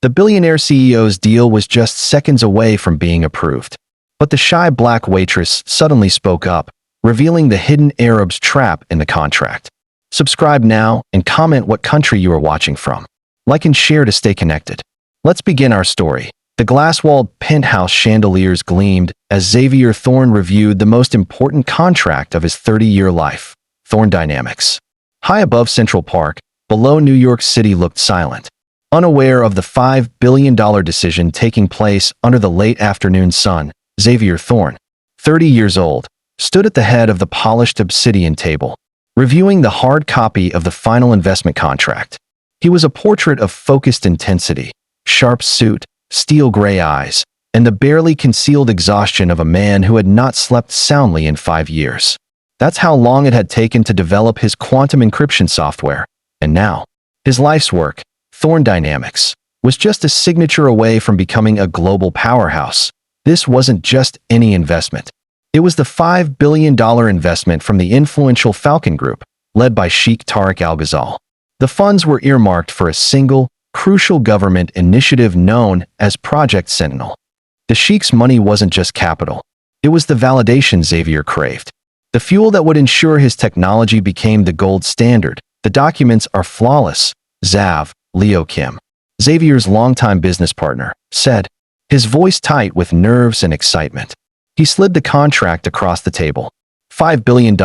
The billionaire CEO's deal was just seconds away from being approved. But the shy black waitress suddenly spoke up, revealing the hidden Arab's trap in the contract. Subscribe now and comment what country you are watching from. Like and share to stay connected. Let's begin our story. The glass-walled penthouse chandeliers gleamed as Xavier Thorne reviewed the most important contract of his 30-year life, Thorne Dynamics. High above Central Park, below New York City looked silent, unaware of the $5 billion decision taking place under the late afternoon sun. Xavier Thorne, 30 years old, stood at the head of the polished obsidian table, reviewing the hard copy of the final investment contract. He was a portrait of focused intensity, sharp suit, steel gray eyes, and the barely concealed exhaustion of a man who had not slept soundly in 5 years. That's how long it had taken to develop his quantum encryption software. And now, his life's work, Thorne Dynamics, was just a signature away from becoming a global powerhouse. This wasn't just any investment. It was the $5 billion investment from the influential Falcon Group, led by Sheikh Tariq Al Ghazal. The funds were earmarked for a single, crucial government initiative known as Project Sentinel. The Sheikh's money wasn't just capital. It was the validation Xavier craved. The fuel that would ensure his technology became the gold standard. The documents are flawless, Xav, Leo Kim, Xavier's longtime business partner, said, his voice tight with nerves and excitement. He slid the contract across the table. $5 billion,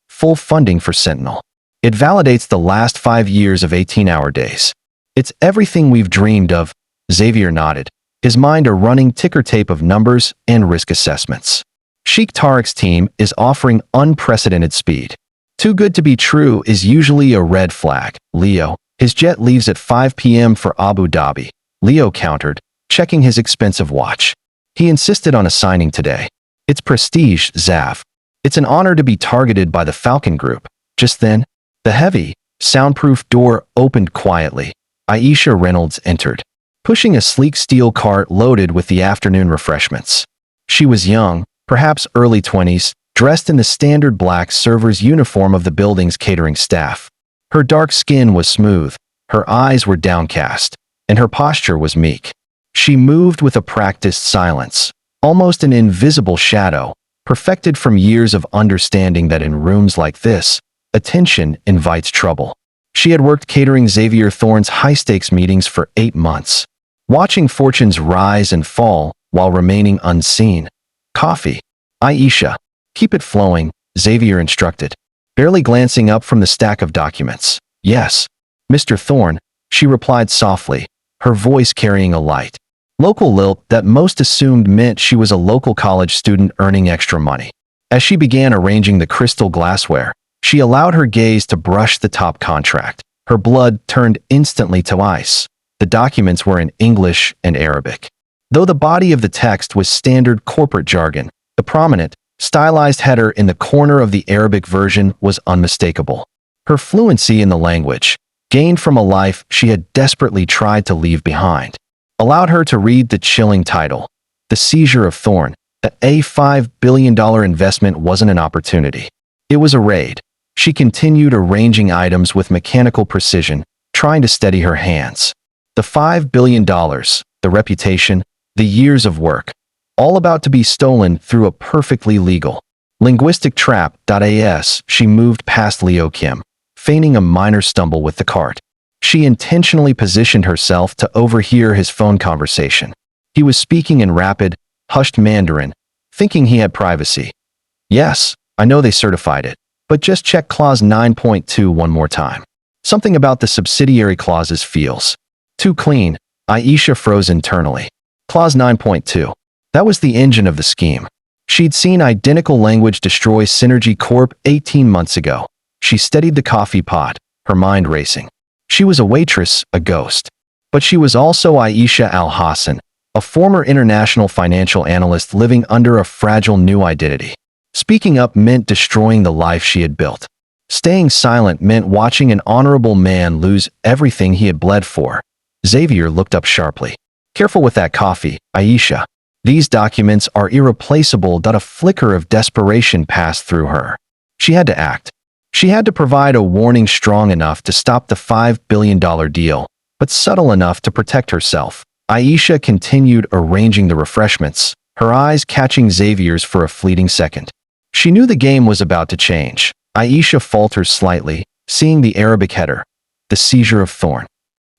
full funding for Sentinel. It validates the last 5 years of 18-hour days. It's everything we've dreamed of, Xavier nodded, his mind a running ticker tape of numbers and risk assessments. Sheikh Tariq's team is offering unprecedented speed. Too good to be true is usually a red flag, Leo. His jet leaves at 5 p.m. for Abu Dhabi, Leo countered, checking his expensive watch. He insisted on a signing today. It's prestige, Xav. It's an honor to be targeted by the Falcon Group. Just then, the heavy, soundproof door opened quietly. Aisha Reynolds entered, pushing a sleek steel cart loaded with the afternoon refreshments. She was young, perhaps early 20s, dressed in the standard black server's uniform of the building's catering staff. Her dark skin was smooth, her eyes were downcast, and her posture was meek. She moved with a practiced silence, almost an invisible shadow, perfected from years of understanding that in rooms like this, attention invites trouble. She had worked catering Xavier Thorne's high-stakes meetings for 8 months, watching fortunes rise and fall while remaining unseen. Coffee. Aisha. Keep it flowing, Xavier instructed, barely glancing up from the stack of documents. Yes, Mr. Thorne, she replied softly, her voice carrying a light, local lilt that most assumed meant she was a local college student earning extra money. As she began arranging the crystal glassware, she allowed her gaze to brush the top contract. Her blood turned instantly to ice. The documents were in English and Arabic. Though the body of the text was standard corporate jargon, the prominent, stylized header in the corner of the Arabic version was unmistakable. Her fluency in the language, gained from a life she had desperately tried to leave behind, allowed her to read the chilling title, The Seizure of Thorne. A $5 billion investment wasn't an opportunity. It was a raid. She continued arranging items with mechanical precision, trying to steady her hands. The $5 billion, the reputation, the years of work, all about to be stolen through a perfectly legal, linguistic trap. As she moved past Leo Kim, feigning a minor stumble with the cart, she intentionally positioned herself to overhear his phone conversation. He was speaking in rapid, hushed Mandarin, thinking he had privacy. Yes, I know they certified it, but just check clause 9.2 one more time. Something about the subsidiary clauses feels too clean. Aisha froze internally. Clause 9.2. That was the engine of the scheme. She'd seen identical language destroy Synergy Corp 18 months ago. She steadied the coffee pot, her mind racing. She was a waitress, a ghost. But she was also Aisha Al-Hassan, a former international financial analyst living under a fragile new identity. Speaking up meant destroying the life she had built. Staying silent meant watching an honorable man lose everything he had bled for. Xavier looked up sharply. Careful with that coffee, Aisha. These documents are irreplaceable. A flicker of desperation passed through her. She had to act. She had to provide a warning strong enough to stop the $5 billion deal, but subtle enough to protect herself. Aisha continued arranging the refreshments, her eyes catching Xavier's for a fleeting second. She knew the game was about to change. Aisha falters slightly, seeing the Arabic header, the seizure of Thorn.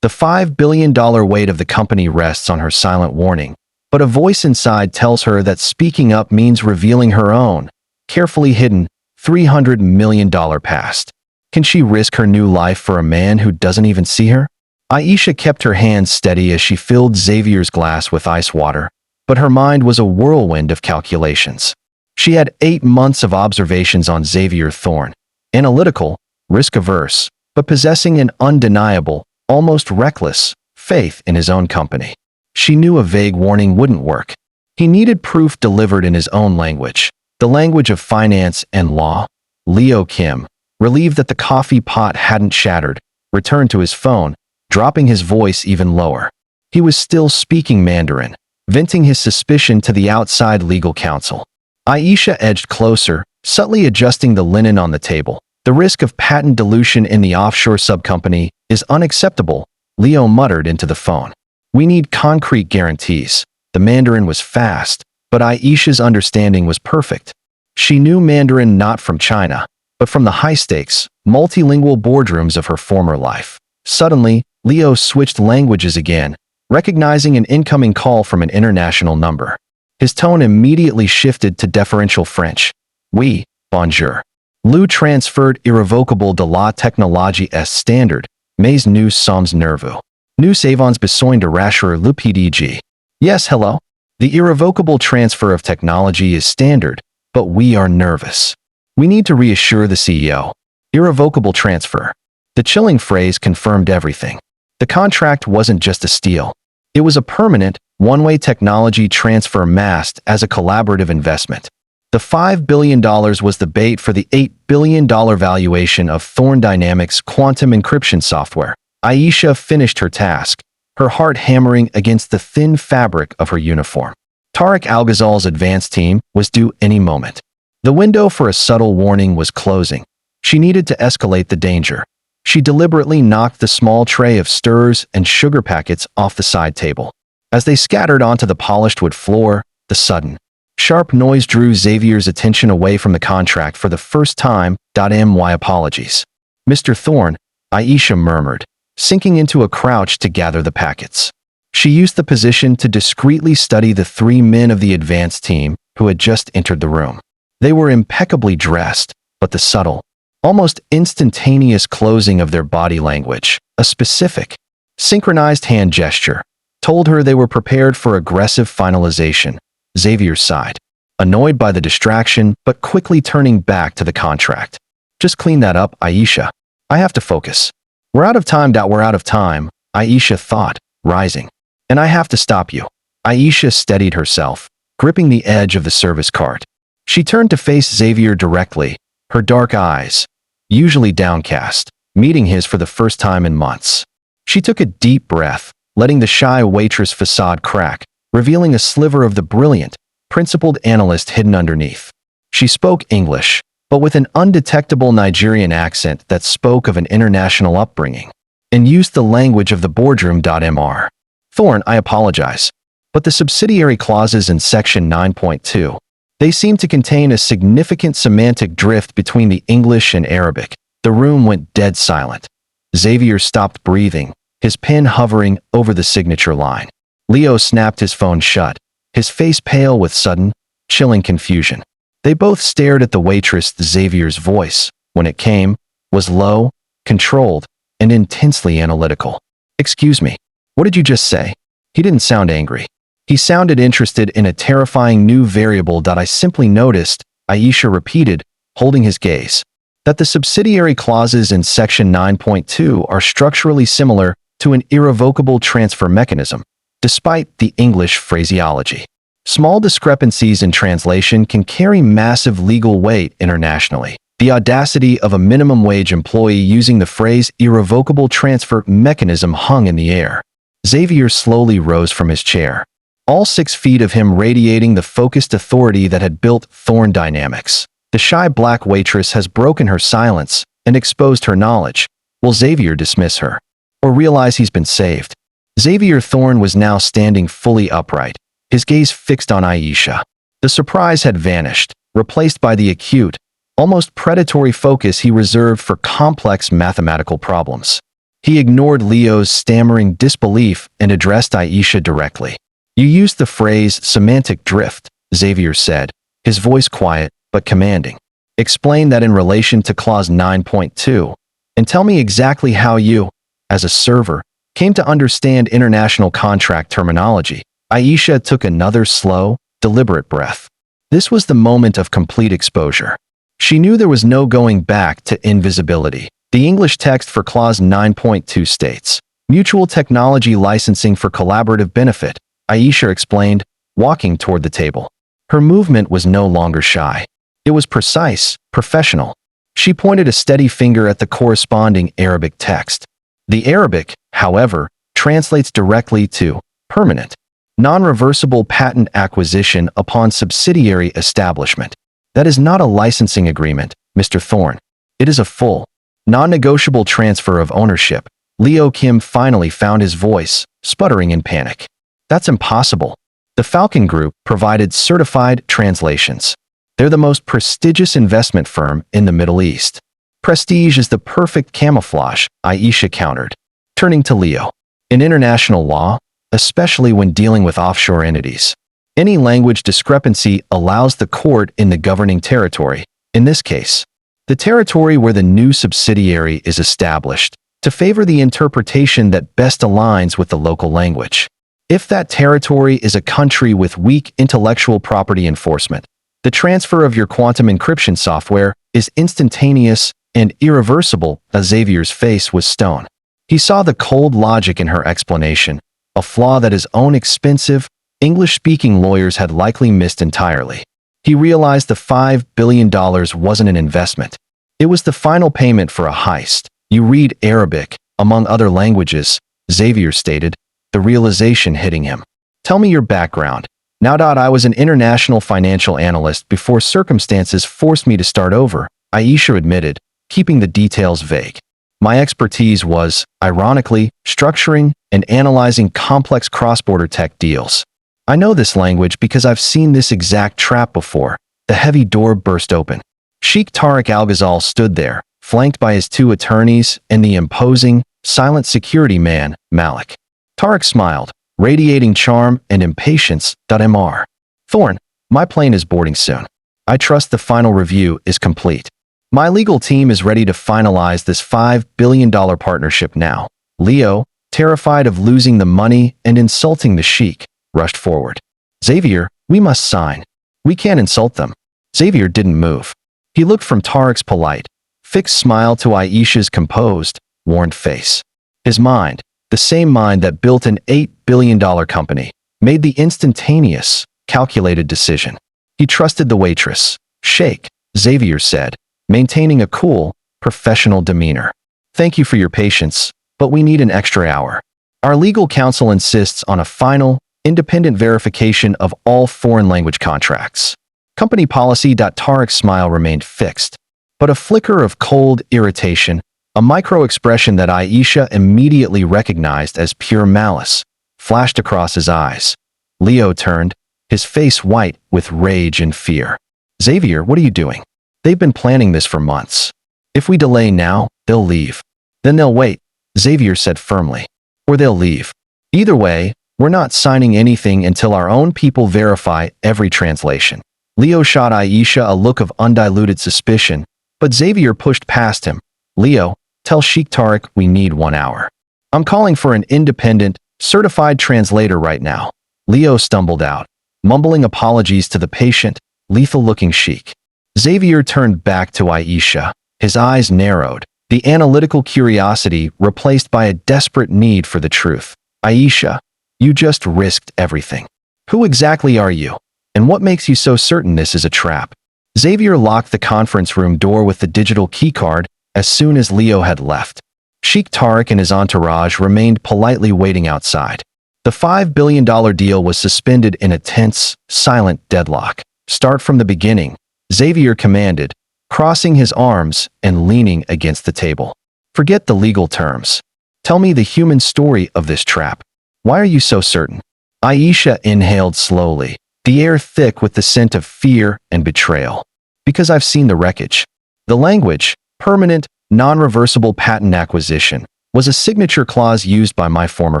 The $5 billion weight of the company rests on her silent warning, but a voice inside tells her that speaking up means revealing her own, carefully hidden, $300 million past. Can she risk her new life for a man who doesn't even see her? Aisha kept her hands steady as she filled Xavier's glass with ice water, but her mind was a whirlwind of calculations. She had 8 months of observations on Xavier Thorn, analytical, risk-averse, but possessing an undeniable, almost reckless, faith in his own company. She knew a vague warning wouldn't work. He needed proof delivered in his own language, the language of finance and law. Leo Kim, relieved that the coffee pot hadn't shattered, returned to his phone, dropping his voice even lower. He was still speaking Mandarin, venting his suspicion to the outside legal counsel. Aisha edged closer, subtly adjusting the linen on the table. The risk of patent dilution in the offshore subcompany is unacceptable, Leo muttered into the phone. We need concrete guarantees. The Mandarin was fast, but Aisha's understanding was perfect. She knew Mandarin not from China, but from the high-stakes, multilingual boardrooms of her former life. Suddenly, Leo switched languages again, recognizing an incoming call from an international number. His tone immediately shifted to deferential French. Oui, bonjour. Lou transferred irrévocable de la technologie est standard, mais nous sommes nerveux. Nous avons besoin de rassurer le PDG. Yes, hello? The irrevocable transfer of technology is standard, but we are nervous. We need to reassure the CEO. Irrevocable transfer. The chilling phrase confirmed everything. The contract wasn't just a steal. It was a permanent, one-way technology transfer masked as a collaborative investment. The $5 billion was the bait for the $8 billion valuation of Thorn Dynamics' quantum encryption software. Aisha finished her task, her heart hammering against the thin fabric of her uniform. Tariq Al-Ghazal's advance team was due any moment. The window for a subtle warning was closing. She needed to escalate the danger. She deliberately knocked the small tray of stirs and sugar packets off the side table. As they scattered onto the polished wood floor, the sudden, sharp noise drew Xavier's attention away from the contract for the first time. My apologies. Mr. Thorn, Aisha murmured, sinking into a crouch to gather the packets. She used the position to discreetly study the 3 men of the advance team who had just entered the room. They were impeccably dressed, but the subtle, almost instantaneous closing of their body language, a specific, synchronized hand gesture, told her they were prepared for aggressive finalization. Xavier sighed, annoyed by the distraction but quickly turning back to the contract. Just clean that up, Aisha. I have to focus. We're out of time. We're out of time, Aisha thought, rising. And I have to stop you. Aisha steadied herself, gripping the edge of the service cart. She turned to face Xavier directly, her dark eyes, usually downcast, meeting his for the first time in months. She took a deep breath, letting the shy waitress facade crack, revealing a sliver of the brilliant, principled analyst hidden underneath. She spoke English, but with an undetectable Nigerian accent that spoke of an international upbringing, and used the language of the boardroom. Mr. Thorn, I apologize, but the subsidiary clauses in Section 9.2, they seem to contain a significant semantic drift between the English and Arabic. The room went dead silent. Xavier stopped breathing, his pen hovering over the signature line. Leo snapped his phone shut, his face pale with sudden, chilling confusion. They both stared at the waitress. Xavier's voice, when it came, was low, controlled, and intensely analytical. Excuse me, what did you just say? He didn't sound angry. He sounded interested in a terrifying new variable. I simply noticed, Aisha repeated, holding his gaze, that the subsidiary clauses in Section 9.2 are structurally similar to an irrevocable transfer mechanism, despite the English phraseology. Small discrepancies in translation can carry massive legal weight internationally. The audacity of a minimum wage employee using the phrase irrevocable transfer mechanism hung in the air. Xavier slowly rose from his chair, all 6 feet of him radiating the focused authority that had built Thorn Dynamics. The shy black waitress has broken her silence and exposed her knowledge. Will Xavier dismiss her? or realize he's been saved. Xavier Thorne was now standing fully upright, his gaze fixed on Aisha. The surprise had vanished, replaced by the acute, almost predatory focus he reserved for complex mathematical problems. He ignored Leo's stammering disbelief and addressed Aisha directly. "You used the phrase semantic drift," Xavier said, his voice quiet but commanding. "Explain that in relation to clause 9.2, and tell me exactly how you, as a server, came to understand international contract terminology." Aisha took another slow, deliberate breath. This was the moment of complete exposure. She knew there was no going back to invisibility. The English text for clause 9.2 states, "Mutual technology licensing for collaborative benefit," Aisha explained, walking toward the table. Her movement was no longer shy. It was precise, professional. She pointed a steady finger at the corresponding Arabic text. The Arabic, however, translates directly to permanent, non-reversible patent acquisition upon subsidiary establishment. That is not a licensing agreement, Mr. Thorne. It is a full, non-negotiable transfer of ownership. Leo Kim finally found his voice, sputtering in panic. "That's impossible." The Falcon Group provided certified translations. They're the most prestigious investment firm in the Middle East. "Prestige is the perfect camouflage," Aisha countered, turning to Leo. "In international law, especially when dealing with offshore entities, any language discrepancy allows the court in the governing territory, in this case, the territory where the new subsidiary is established, to favor the interpretation that best aligns with the local language. If that territory is a country with weak intellectual property enforcement, the transfer of your quantum encryption software is instantaneous and irreversible." Xavier's face was stone. He saw the cold logic in her explanation, a flaw that his own expensive, English-speaking lawyers had likely missed entirely. He realized the $5 billion wasn't an investment. It was the final payment for a heist. "You read Arabic, among other languages," Xavier stated, the realization hitting him. "Tell me your background." "Now, I was an international financial analyst before circumstances forced me to start over," Aisha admitted, keeping the details vague. "My expertise was, ironically, structuring and analyzing complex cross-border tech deals. I know this language because I've seen this exact trap before." The heavy door burst open. Sheikh Tariq Al-Ghazal stood there, flanked by his two attorneys and the imposing, silent security man, Malik. Tariq smiled, radiating charm and impatience. "Mr. Thorne, my plane is boarding soon. I trust the final review is complete. My legal team is ready to finalize this $5 billion partnership now." Leo, terrified of losing the money and insulting the sheik, rushed forward. "Xavier, we must sign. We can't insult them." Xavier didn't move. He looked from Tariq's polite, fixed smile to Aisha's composed, worn face. His mind, the same mind that built an $8 billion company, made the instantaneous, calculated decision. He trusted the waitress. "Sheikh," Xavier said, maintaining a cool, professional demeanor. "Thank you for your patience, but we need an extra hour. Our legal counsel insists on a final, independent verification of all foreign language contracts." Company policy. Tariq's smile remained fixed, but a flicker of cold irritation, a micro-expression that Aisha immediately recognized as pure malice, flashed across his eyes. Leo turned, his face white with rage and fear. "Xavier, what are you doing? They've been planning this for months. If we delay now, they'll leave. Then they'll wait," Xavier said firmly. "Or they'll leave. Either way, we're not signing anything until our own people verify every translation." Leo shot Aisha a look of undiluted suspicion, but Xavier pushed past him. "Leo, tell Sheikh Tariq we need 1 hour. I'm calling for an independent, certified translator right now." Leo stumbled out, mumbling apologies to the patient, lethal-looking sheik. Xavier turned back to Aisha, his eyes narrowed, the analytical curiosity replaced by a desperate need for the truth. "Aisha, you just risked everything. Who exactly are you? And what makes you so certain this is a trap?" Xavier locked the conference room door with the digital keycard as soon as Leo had left. Sheikh Tariq and his entourage remained politely waiting outside. The $5 billion deal was suspended in a tense, silent deadlock. "Start from the beginning," Xavier commanded, crossing his arms and leaning against the table. "Forget the legal terms. Tell me the human story of this trap. Why are you so certain? Aisha inhaled slowly, the air thick with the scent of fear and betrayal. Because I've seen the wreckage. The language, permanent, non-reversible patent acquisition, was a signature clause used by my former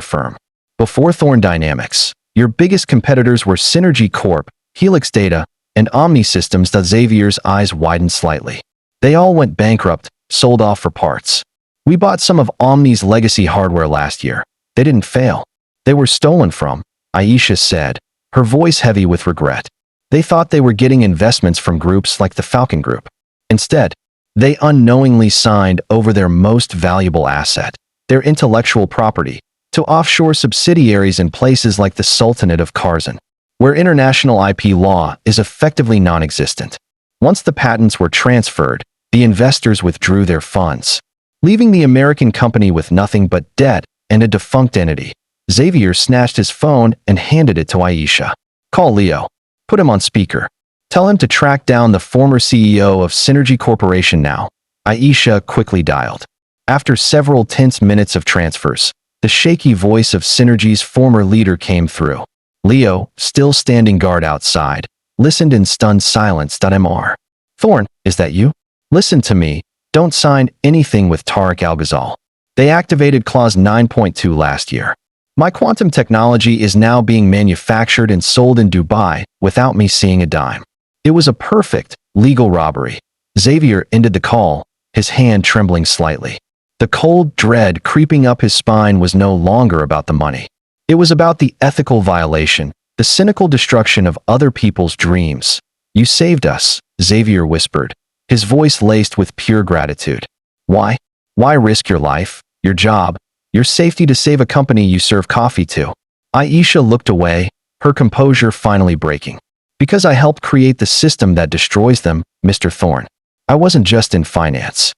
firm. Before Thorn Dynamics, your biggest competitors were Synergy Corp, Helix Data, and Omni Systems. Xavier's eyes widened slightly. They all went bankrupt, sold off for parts. We bought some of Omni's legacy hardware last year. They didn't fail. They were stolen from, Aisha said, her voice heavy with regret. They thought they were getting investments from groups like the Falcon Group. Instead, they unknowingly signed over their most valuable asset, their intellectual property, to offshore subsidiaries in places like the Sultanate of Qarzan, where international IP law is effectively non-existent. Once the patents were transferred, the investors withdrew their funds, leaving the American company with nothing but debt and a defunct entity. Xavier snatched his phone and handed it to Aisha. Call Leo. Put him on speaker. Tell him to track down the former CEO of Synergy Corporation now. Aisha quickly dialed. After several tense minutes of transfers, the shaky voice of Synergy's former leader came through. Leo, still standing guard outside, listened in stunned silence. Mr. Thorn, is that you? Listen to me. Don't sign anything with Tariq Al-Ghazal. They activated Clause 9.2 last year. My quantum technology is now being manufactured and sold in Dubai without me seeing a dime. It was a perfect, legal robbery. Xavier ended the call, his hand trembling slightly. The cold dread creeping up his spine was no longer about the money. It was about the ethical violation, the cynical destruction of other people's dreams. You saved us, Xavier whispered, his voice laced with pure gratitude. Why? Why risk your life, your job, your safety to save a company you serve coffee to? Aisha looked away, her composure finally breaking. Because I helped create the system that destroys them, Mr. Thorn. I wasn't just in finance.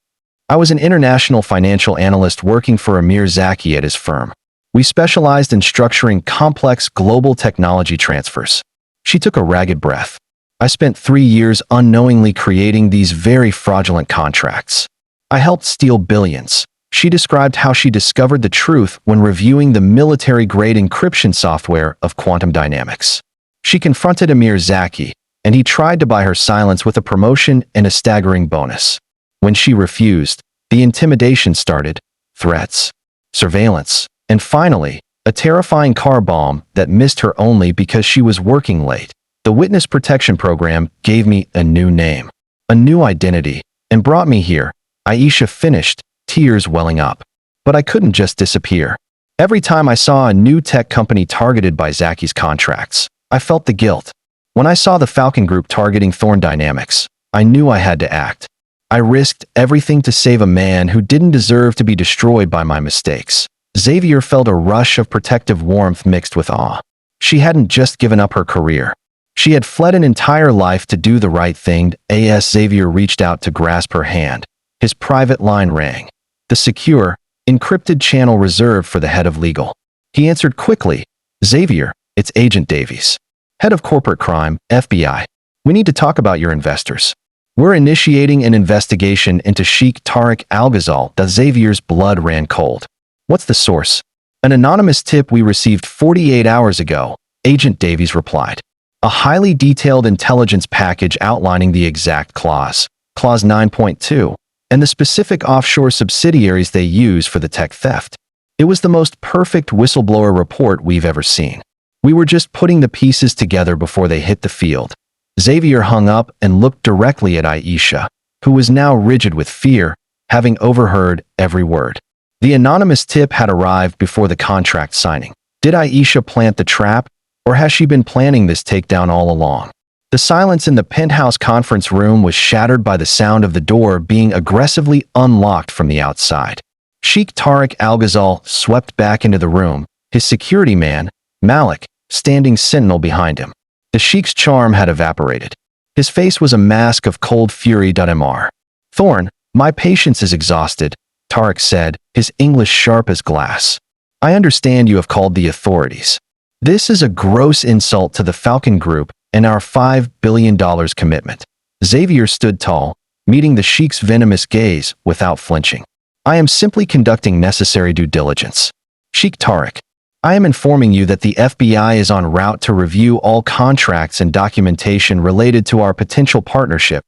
I was an international financial analyst working for Amir Zaki at his firm. We specialized in structuring complex global technology transfers. She took a ragged breath. I spent 3 years unknowingly creating these very fraudulent contracts. I helped steal billions. She described how she discovered the truth when reviewing the military-grade encryption software of Quantum Dynamics. She confronted Amir Zaki, and he tried to buy her silence with a promotion and a staggering bonus. When she refused, the intimidation started, threats, surveillance, and finally, a terrifying car bomb that missed her only because she was working late. The Witness Protection Program gave me a new name, a new identity, and brought me here. Aisha finished, tears welling up. But I couldn't just disappear. Every time I saw a new tech company targeted by Zaki's contracts, I felt the guilt. When I saw the Falcon Group targeting Thorn Dynamics, I knew I had to act. I risked everything to save a man who didn't deserve to be destroyed by my mistakes. Xavier felt a rush of protective warmth mixed with awe. She hadn't just given up her career. She had fled an entire life to do the right thing. Xavier reached out to grasp her hand. His private line rang. The secure, encrypted channel reserved for the head of legal. He answered quickly. Xavier, it's Agent Davies. Head of Corporate Crime, FBI. We need to talk about your investors. We're initiating an investigation into Sheikh Tariq Al-Ghazal. Xavier's blood ran cold. What's the source? An anonymous tip we received 48 hours ago, Agent Davies replied. A highly detailed intelligence package outlining the exact clause, Clause 9.2, and the specific offshore subsidiaries they use for the tech theft. It was the most perfect whistleblower report we've ever seen. We were just putting the pieces together before they hit the field. Xavier hung up and looked directly at Aisha, who was now rigid with fear, having overheard every word. The anonymous tip had arrived before the contract signing. Did Aisha plant the trap, or has she been planning this takedown all along? The silence in the penthouse conference room was shattered by the sound of the door being aggressively unlocked from the outside. Sheikh Tariq Al-Ghazal swept back into the room, his security man, Malik, standing sentinel behind him. The Sheikh's charm had evaporated. His face was a mask of cold fury. Mr. Thorn, my patience is exhausted, Tariq said, his English sharp as glass. I understand you have called the authorities. This is a gross insult to the Falcon Group and our $5 billion commitment. Xavier stood tall, meeting the Sheikh's venomous gaze without flinching. I am simply conducting necessary due diligence. Sheikh Tariq, I am informing you that the FBI is en route to review all contracts and documentation related to our potential partnership.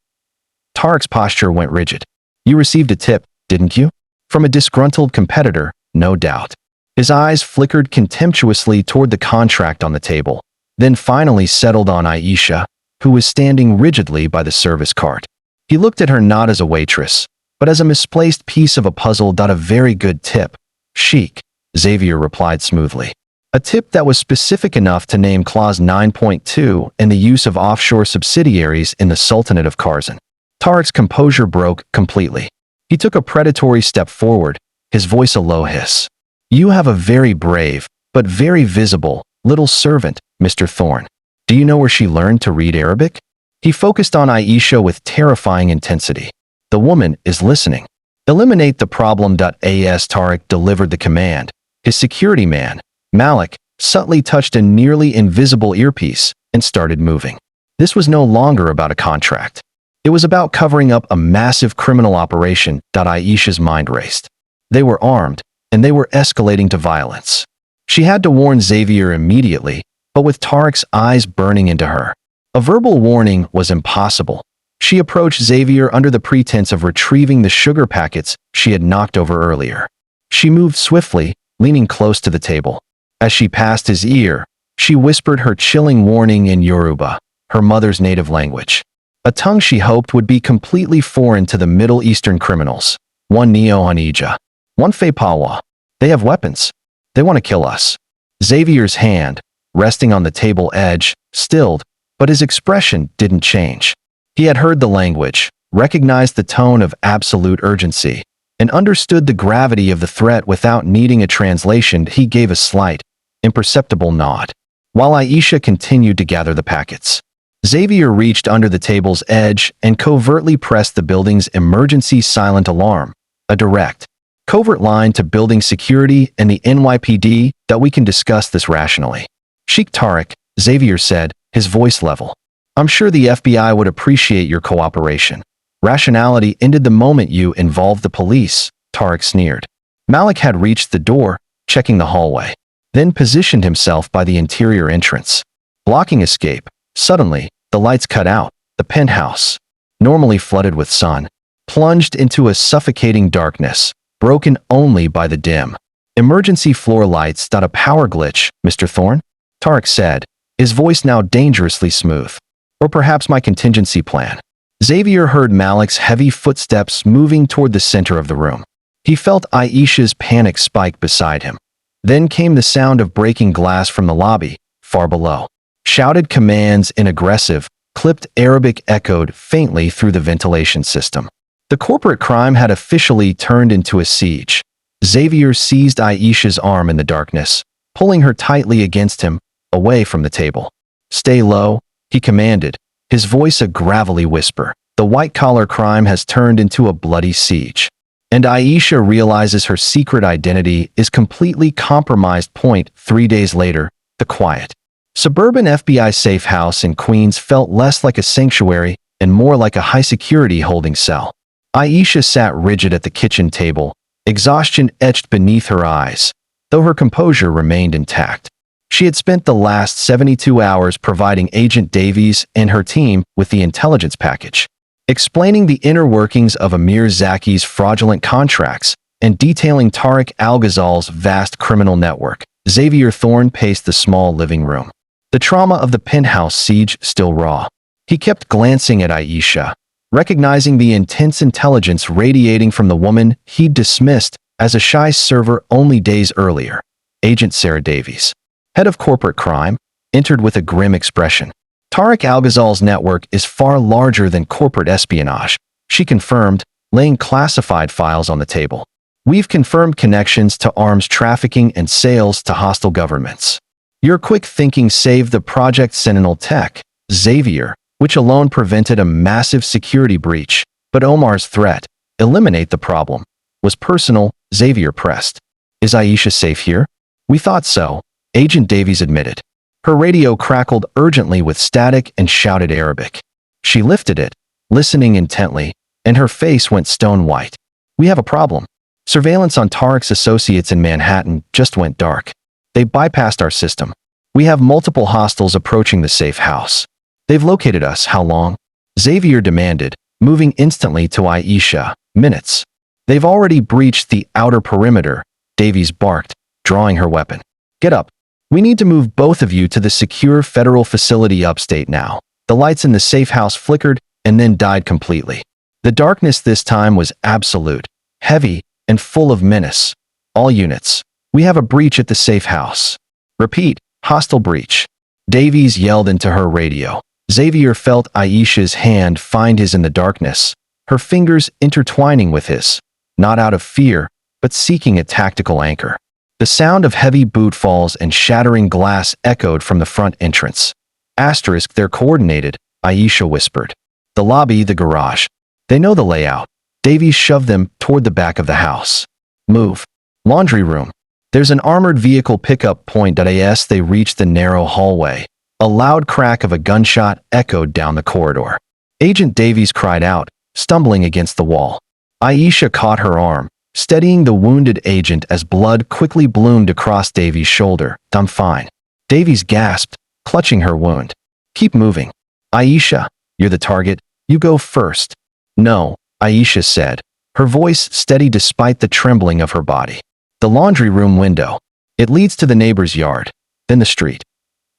Tariq's posture went rigid. You received a tip, didn't you? From a disgruntled competitor, no doubt. His eyes flickered contemptuously toward the contract on the table, then finally settled on Aisha, who was standing rigidly by the service cart. He looked at her not as a waitress, but as a misplaced piece of a puzzle. A very good tip, Sheikh, Xavier replied smoothly. A tip that was specific enough to name Clause 9.2 and the use of offshore subsidiaries in the Sultanate of Qarzan. Tariq's composure broke completely. He took a predatory step forward, his voice a low hiss. You have a very brave, but very visible, little servant, Mr. Thorne. Do you know where she learned to read Arabic? He focused on Aisha with terrifying intensity. The woman is listening. Eliminate the problem. As Tariq delivered the command, his security man, Malik, subtly touched a nearly invisible earpiece and started moving. This was no longer about a contract. It was about covering up a massive criminal operation. Aisha's mind raced. They were armed, and they were escalating to violence. She had to warn Xavier immediately, but with Tariq's eyes burning into her, a verbal warning was impossible. She approached Xavier under the pretense of retrieving the sugar packets she had knocked over earlier. She moved swiftly, leaning close to the table. As she passed his ear, she whispered her chilling warning in Yoruba, her mother's native language. A tongue she hoped would be completely foreign to the Middle Eastern criminals. One Neo-Hanija. One Feipawa. They have weapons. They want to kill us. Xavier's hand, resting on the table edge, stilled, but his expression didn't change. He had heard the language, recognized the tone of absolute urgency, and understood the gravity of the threat without needing a translation. He gave a slight, imperceptible nod, while Aisha continued to gather the packets. Xavier reached under the table's edge and covertly pressed the building's emergency silent alarm, a direct, covert line to building security and the NYPD. That we can discuss this rationally. Sheikh Tariq, Xavier said, his voice level. I'm sure the FBI would appreciate your cooperation. Rationality ended the moment you involved the police, Tariq sneered. Malik had reached the door, checking the hallway, then positioned himself by the interior entrance, blocking escape. Suddenly, the lights cut out. The penthouse, normally flooded with sun, plunged into a suffocating darkness, broken only by the dim emergency floor lights. A power glitch, Mr. Thorne? Tariq said, his voice now dangerously smooth. Or perhaps my contingency plan. Xavier heard Malik's heavy footsteps moving toward the center of the room. He felt Aisha's panic spike beside him. Then came the sound of breaking glass from the lobby, far below. Shouted commands in aggressive, clipped Arabic echoed faintly through the ventilation system. The corporate crime had officially turned into a siege. Xavier seized Aisha's arm in the darkness, pulling her tightly against him, away from the table. Stay low, he commanded, his voice a gravelly whisper. The white-collar crime has turned into a bloody siege. And Aisha realizes her secret identity is completely compromised. 3 days later, the quiet, suburban FBI safe house in Queens felt less like a sanctuary and more like a high-security holding cell. Aisha sat rigid at the kitchen table, exhaustion etched beneath her eyes, though her composure remained intact. She had spent the last 72 hours providing Agent Davies and her team with the intelligence package, explaining the inner workings of Amir Zaki's fraudulent contracts and detailing Tariq Al-Ghazal's vast criminal network. Xavier Thorne paced the small living room, the trauma of the penthouse siege still raw. He kept glancing at Aisha, recognizing the intense intelligence radiating from the woman he'd dismissed as a shy server only days earlier. Agent Sarah Davies, head of corporate crime, entered with a grim expression. Tariq Al-Ghazal's network is far larger than corporate espionage, she confirmed, laying classified files on the table. We've confirmed connections to arms trafficking and sales to hostile governments. Your quick thinking saved the Project Sentinel tech, Xavier, which alone prevented a massive security breach. But Omar's threat, eliminate the problem, was personal. Xavier pressed. Is Aisha safe here? We thought so, Agent Davies admitted. Her radio crackled urgently with static and shouted Arabic. She lifted it, listening intently, and her face went stone white. We have a problem. Surveillance on Tarek's associates in Manhattan just went dark. They bypassed our system. We have multiple hostiles approaching the safe house. They've located us. How long? Xavier demanded, moving instantly to Aisha. Minutes. They've already breached the outer perimeter, Davies barked, drawing her weapon. Get up. We need to move both of you to the secure federal facility upstate now. The lights in the safe house flickered and then died completely. The darkness this time was absolute, heavy, and full of menace. All units. We have a breach at the safe house. Repeat, hostile breach. Davies yelled into her radio. Xavier felt Aisha's hand find his in the darkness, her fingers intertwining with his, not out of fear, but seeking a tactical anchor. The sound of heavy boot falls and shattering glass echoed from the front entrance. Asterisk, they're coordinated, Aisha whispered. The lobby, the garage. They know the layout. Davies shoved them toward the back of the house. Move. Laundry room. There's an armored vehicle pickup point. As they reached the narrow hallway, a loud crack of a gunshot echoed down the corridor. Agent Davies cried out, stumbling against the wall. Aisha caught her arm, steadying the wounded agent as blood quickly bloomed across Davies' shoulder. I'm fine. Davies gasped, clutching her wound. Keep moving. Aisha, you're the target. You go first. No, Aisha said, her voice steady despite the trembling of her body. The laundry room window. It leads to the neighbor's yard, then the street.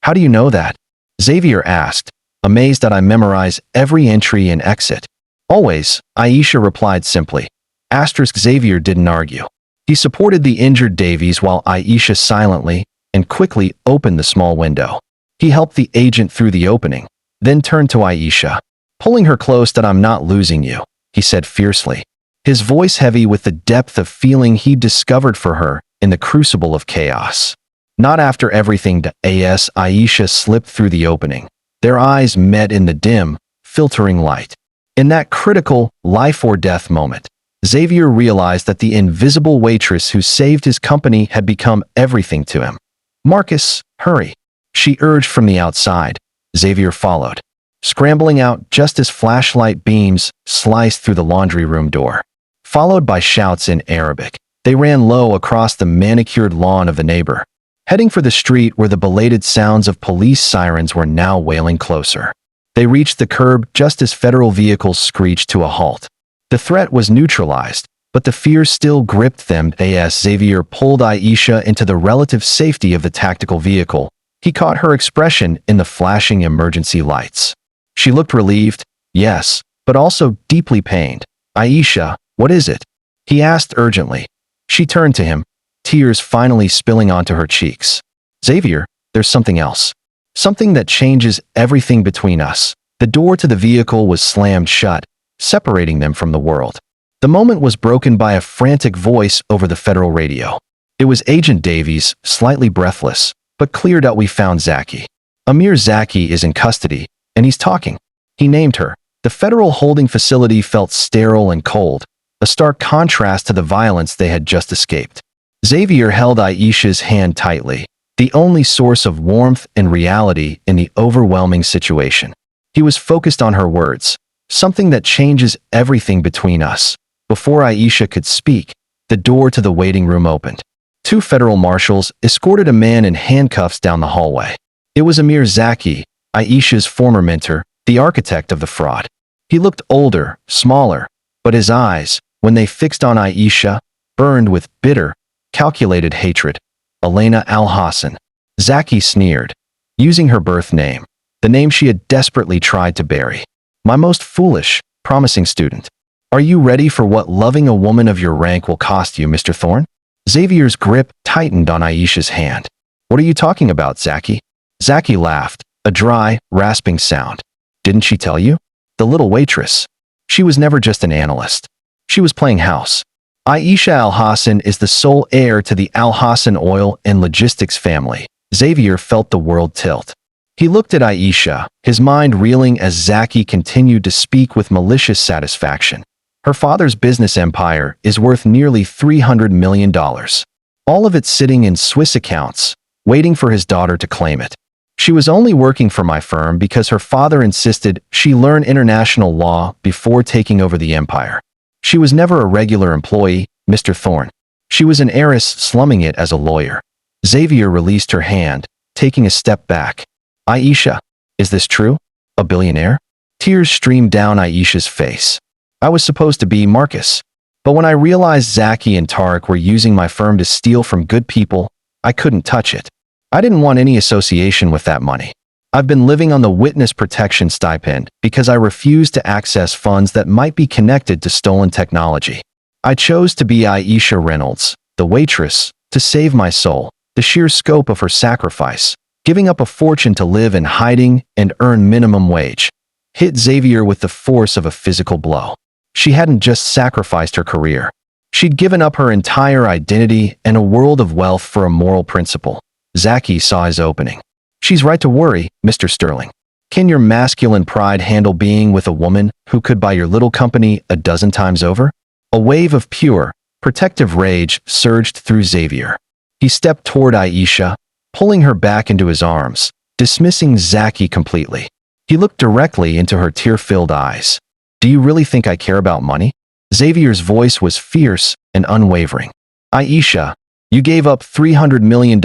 How do you know that? Xavier asked, amazed that I memorize every entry and exit. Always, Aisha replied simply. Asterisk, Xavier didn't argue. He supported the injured Davies while Aisha silently and quickly opened the small window. He helped the agent through the opening, then turned to Aisha. Pulling her close. That I'm not losing you, he said fiercely, his voice heavy with the depth of feeling he'd discovered for her in the crucible of chaos. Not after everything. Aisha slipped through the opening. Their eyes met in the dim, filtering light. In that critical, life or death moment, Xavier realized that the invisible waitress who saved his company had become everything to him. Marcus, hurry, she urged from the outside. Xavier followed, scrambling out just as flashlight beams sliced through the laundry room door. Followed by shouts in Arabic, they ran low across the manicured lawn of the neighbor, heading for the street where the belated sounds of police sirens were now wailing closer. They reached the curb just as federal vehicles screeched to a halt. The threat was neutralized, but the fear still gripped them. As Xavier pulled Aisha into the relative safety of the tactical vehicle, he caught her expression in the flashing emergency lights. She looked relieved, yes, but also deeply pained. Aisha, what is it? He asked urgently. She turned to him, tears finally spilling onto her cheeks. Xavier, there's something else. Something that changes everything between us. The door to the vehicle was slammed shut, separating them from the world. The moment was broken by a frantic voice over the federal radio. It was Agent Davies, slightly breathless, but cleared out. We found Zaki. Amir Zaki is in custody, and he's talking. He named her. The federal holding facility felt sterile and cold, a stark contrast to the violence they had just escaped. Xavier held Aisha's hand tightly, the only source of warmth and reality in the overwhelming situation. He was focused on her words, something that changes everything between us. Before Aisha could speak, the door to the waiting room opened. Two federal marshals escorted a man in handcuffs down the hallway. It was Amir Zaki, Aisha's former mentor, the architect of the fraud. He looked older, smaller, but his eyes, when they fixed on Aisha, burned with bitter, calculated hatred. Elena Al-Hassan. Zaki sneered, using her birth name, the name she had desperately tried to bury. My most foolish, promising student. Are you ready for what loving a woman of your rank will cost you, Mr. Thorne? Xavier's grip tightened on Aisha's hand. What are you talking about, Zaki? Zaki laughed, a dry, rasping sound. Didn't she tell you? The little waitress. She was never just an analyst. She was playing house. Aisha Al-Hassan is the sole heir to the Al-Hassan oil and logistics family. Xavier felt the world tilt. He looked at Aisha, his mind reeling as Zaki continued to speak with malicious satisfaction. Her father's business empire is worth nearly $300 million. All of it sitting in Swiss accounts, waiting for his daughter to claim it. She was only working for my firm because her father insisted she learn international law before taking over the empire. She was never a regular employee, Mr. Thorne. She was an heiress slumming it as a lawyer. Xavier released her hand, taking a step back. Aisha, is this true? A billionaire? Tears streamed down Aisha's face. I was supposed to be Marcus. But when I realized Zaki and Tarek were using my firm to steal from good people, I couldn't touch it. I didn't want any association with that money. I've been living on the witness protection stipend because I refused to access funds that might be connected to stolen technology. I chose to be Aisha Reynolds, the waitress, to save my soul. The sheer scope of her sacrifice, giving up a fortune to live in hiding and earn minimum wage, hit Xavier with the force of a physical blow. She hadn't just sacrificed her career. She'd given up her entire identity and a world of wealth for a moral principle. Zaki saw his opening. She's right to worry, Mr. Sterling. Can your masculine pride handle being with a woman who could buy your little company a dozen times over? A wave of pure, protective rage surged through Xavier. He stepped toward Aisha, pulling her back into his arms, dismissing Zaki completely. He looked directly into her tear-filled eyes. Do you really think I care about money? Xavier's voice was fierce and unwavering. Aisha, you gave up $300 million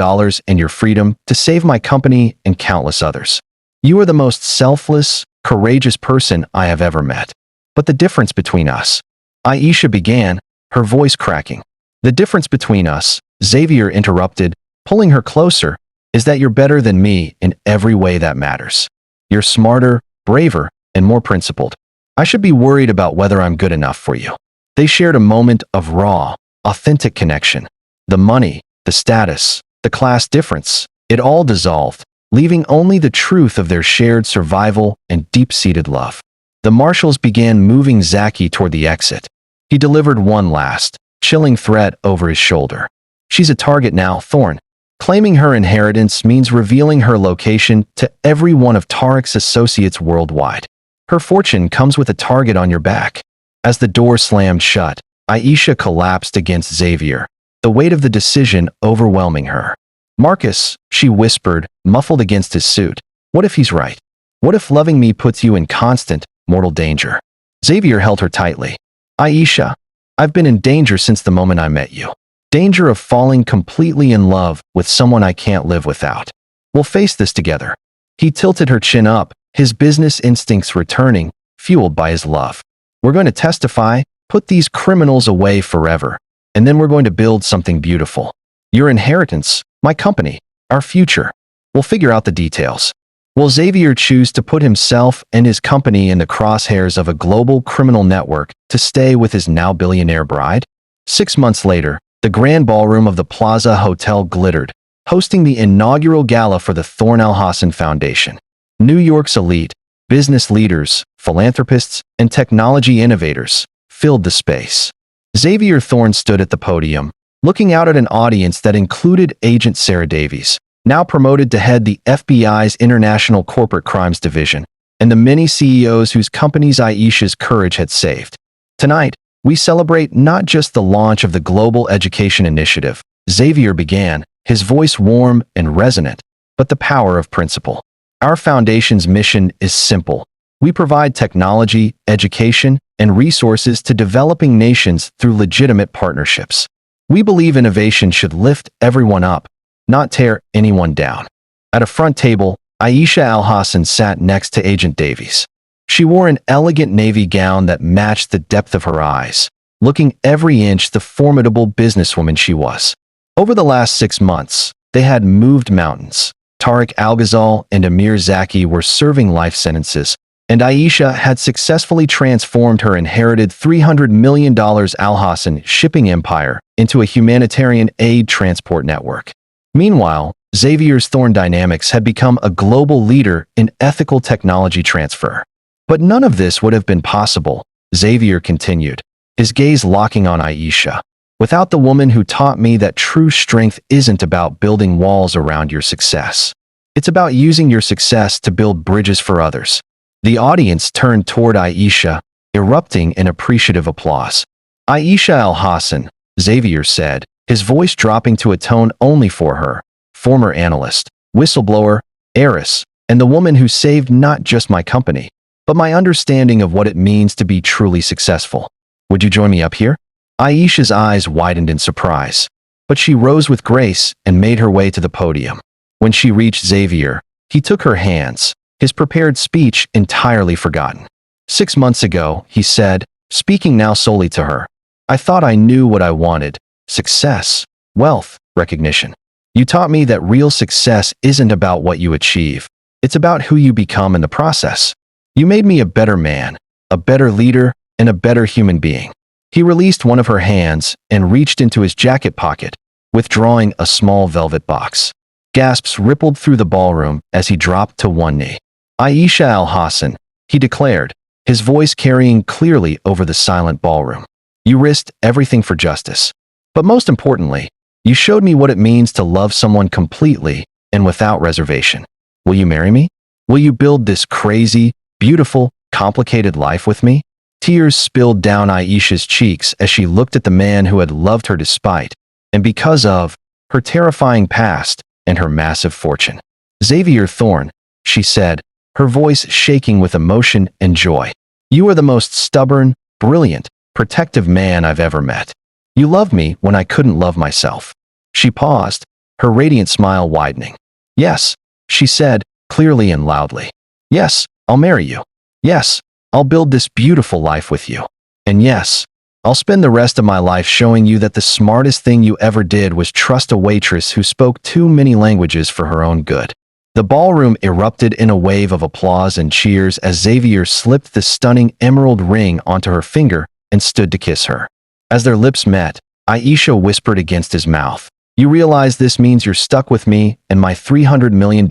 and your freedom to save my company and countless others. You are the most selfless, courageous person I have ever met. But the difference between us, Aisha began, her voice cracking. The difference between us, Xavier interrupted, pulling her closer, is that you're better than me in every way that matters. You're smarter, braver, and more principled. I should be worried about whether I'm good enough for you. They shared a moment of raw, authentic connection. The money, the status, the class difference, it all dissolved, leaving only the truth of their shared survival and deep-seated love. The marshals began moving Zaki toward the exit. He delivered one last, chilling threat over his shoulder. She's a target now, Thorne. Claiming her inheritance means revealing her location to every one of Tarek's associates worldwide. Her fortune comes with a target on your back. As the door slammed shut, Aisha collapsed against Xavier, the weight of the decision overwhelming her. Marcus, she whispered, muffled against his suit. What if he's right? What if loving me puts you in constant, mortal danger? Xavier held her tightly. Aisha, I've been in danger since the moment I met you. Danger of falling completely in love with someone I can't live without. We'll face this together. He tilted her chin up, his business instincts returning, fueled by his love. We're going to testify, put these criminals away forever, and then we're going to build something beautiful. Your inheritance, my company, our future. We'll figure out the details. Will Xavier choose to put himself and his company in the crosshairs of a global criminal network to stay with his now billionaire bride? 6 months later, the grand ballroom of the Plaza Hotel glittered, hosting the inaugural gala for the Thorne Al Hassan Foundation. New York's elite, business leaders, philanthropists, and technology innovators filled the space. Xavier Thorne stood at the podium, looking out at an audience that included Agent Sarah Davies, now promoted to head the FBI's International Corporate Crimes Division, and the many CEOs whose companies Aisha's courage had saved. Tonight, we celebrate not just the launch of the Global Education Initiative, Xavier began, his voice warm and resonant, but the power of principle. Our foundation's mission is simple. We provide technology, education, and resources to developing nations through legitimate partnerships. We believe innovation should lift everyone up, not tear anyone down. At a front table, Aisha Al Hassan sat next to Agent Davies. She wore an elegant navy gown that matched the depth of her eyes, looking every inch the formidable businesswoman she was. Over the last 6 months, they had moved mountains. Tarek Al-Ghazal and Amir Zaki were serving life sentences, and Aisha had successfully transformed her inherited $300 million Al Hassan shipping empire into a humanitarian aid transport network. Meanwhile, Xavier's Thorne Dynamics had become a global leader in ethical technology transfer. But none of this would have been possible, Xavier continued, his gaze locking on Aisha, without the woman who taught me that true strength isn't about building walls around your success. It's about using your success to build bridges for others. The audience turned toward Aisha, erupting in appreciative applause. Aisha Al Hassan, Xavier said, his voice dropping to a tone only for her, former analyst, whistleblower, heiress, and the woman who saved not just my company, but my understanding of what it means to be truly successful. Would you join me up here? Aisha's eyes widened in surprise, but she rose with grace and made her way to the podium. When she reached Xavier, he took her hands, his prepared speech entirely forgotten. 6 months ago, he said, speaking now solely to her, I thought I knew what I wanted: success, wealth, recognition. You taught me that real success isn't about what you achieve. It's about who you become in the process. You made me a better man, a better leader, and a better human being. He released one of her hands and reached into his jacket pocket, withdrawing a small velvet box. Gasps rippled through the ballroom as he dropped to one knee. Aisha Al-Hassan, he declared, his voice carrying clearly over the silent ballroom. You risked everything for justice. But most importantly, you showed me what it means to love someone completely and without reservation. Will you marry me? Will you build this crazy, beautiful, complicated life with me? Tears spilled down Aisha's cheeks as she looked at the man who had loved her despite, and because of, her terrifying past and her massive fortune. Xavier Thorne, she said, her voice shaking with emotion and joy. You are the most stubborn, brilliant, protective man I've ever met. You loved me when I couldn't love myself. She paused, her radiant smile widening. Yes, she said, clearly and loudly. Yes, I'll marry you. Yes, I'll build this beautiful life with you. And yes, I'll spend the rest of my life showing you that the smartest thing you ever did was trust a waitress who spoke too many languages for her own good. The ballroom erupted in a wave of applause and cheers as Xavier slipped the stunning emerald ring onto her finger and stood to kiss her. As their lips met, Aisha whispered against his mouth, You realize this means you're stuck with me and my $300 million,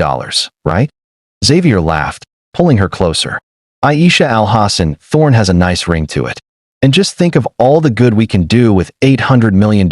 right? Xavier laughed, pulling her closer. Aisha Al-Hassan, Thorne has a nice ring to it. And just think of all the good we can do with $800 million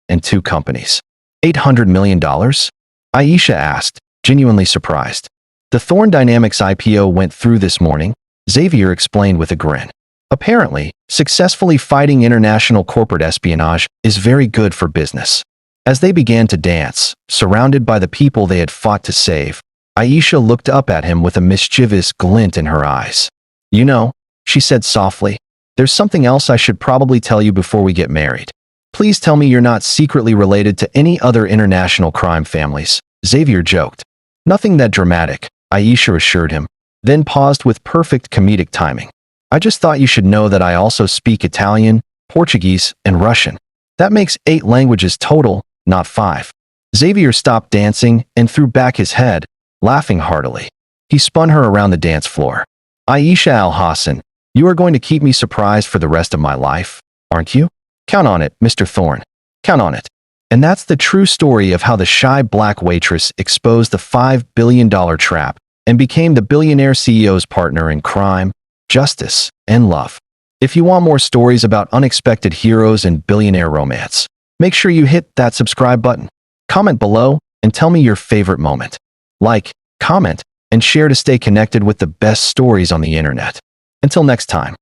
and 2 companies. $800 million? Aisha asked, genuinely surprised. The Thorne Dynamics IPO went through this morning, Xavier explained with a grin. Apparently, successfully fighting international corporate espionage is very good for business. As they began to dance, surrounded by the people they had fought to save, Aisha looked up at him with a mischievous glint in her eyes. You know, she said softly, there's something else I should probably tell you before we get married. Please tell me you're not secretly related to any other international crime families, Xavier joked. Nothing that dramatic, Aisha assured him, then paused with perfect comedic timing. I just thought you should know that I also speak Italian, Portuguese, and Russian. That makes 8 languages total, not 5. Xavier stopped dancing and threw back his head, laughing heartily. He spun her around the dance floor. Aisha Al-Hassan, you are going to keep me surprised for the rest of my life, aren't you? Count on it, Mr. Thorne. Count on it. And that's the true story of how the shy black waitress exposed the $5 billion trap and became the billionaire CEO's partner in crime, justice, and love. If you want more stories about unexpected heroes and billionaire romance, make sure you hit that subscribe button. Comment below and tell me your favorite moment. Like, comment, and share to stay connected with the best stories on the internet. Until next time.